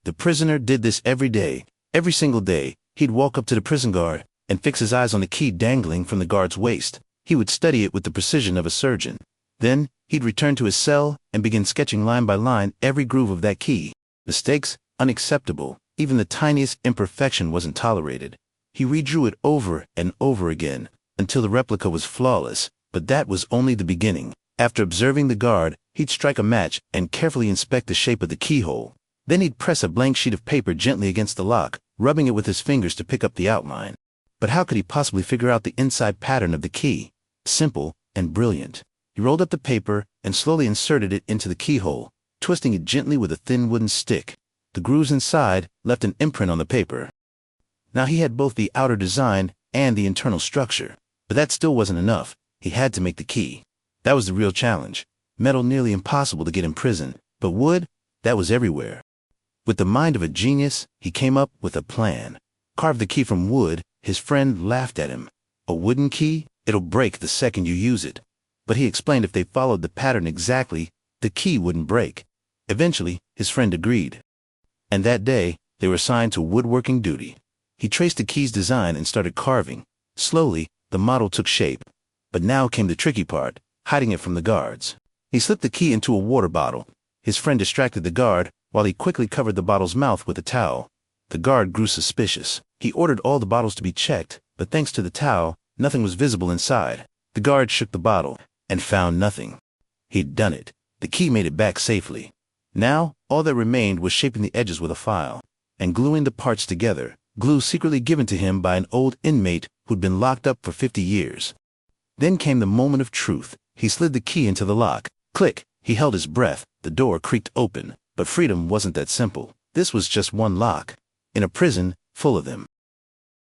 The prisoner did this every day. Every single day, he'd walk up to the prison guard and fix his eyes on the key dangling from the guard's waist. He would study it with the precision of a surgeon. Then, he'd return to his cell and begin sketching line by line every groove of that key. Mistakes? Unacceptable. Even the tiniest imperfection wasn't tolerated. He redrew it over and over again until the replica was flawless, but that was only the beginning. After observing the guard, he'd strike a match and carefully inspect the shape of the keyhole. Then he'd press a blank sheet of paper gently against the lock, rubbing it with his fingers to pick up the outline. But how could he possibly figure out the inside pattern of the key? Simple and brilliant. He rolled up the paper and slowly inserted it into the keyhole, twisting it gently with a thin wooden stick. The grooves inside left an imprint on the paper. Now he had both the outer design and the internal structure. But that still wasn't enough. He had to make the key. That was the real challenge. Metal nearly impossible to get in prison, but wood, that was everywhere. With the mind of a genius, he came up with a plan. Carve the key from wood. His friend laughed at him. A wooden key? It'll break the second you use it. But he explained if they followed the pattern exactly, the key wouldn't break. Eventually, his friend agreed. And that day, they were assigned to woodworking duty. He traced the key's design and started carving. Slowly, the model took shape. But now came the tricky part, hiding it from the guards. He slipped the key into a water bottle. His friend distracted the guard while he quickly covered the bottle's mouth with a towel. The guard grew suspicious. He ordered all the bottles to be checked, but thanks to the towel, nothing was visible inside. The guard shook the bottle and found nothing. He'd done it. The key made it back safely. Now, all that remained was shaping the edges with a file and gluing the parts together, glue secretly given to him by an old inmate who'd been locked up for 50 years. Then came the moment of truth. He slid the key into the lock. Click! He held his breath. The door creaked open. But freedom wasn't that simple. This was just one lock. In a prison, full of them.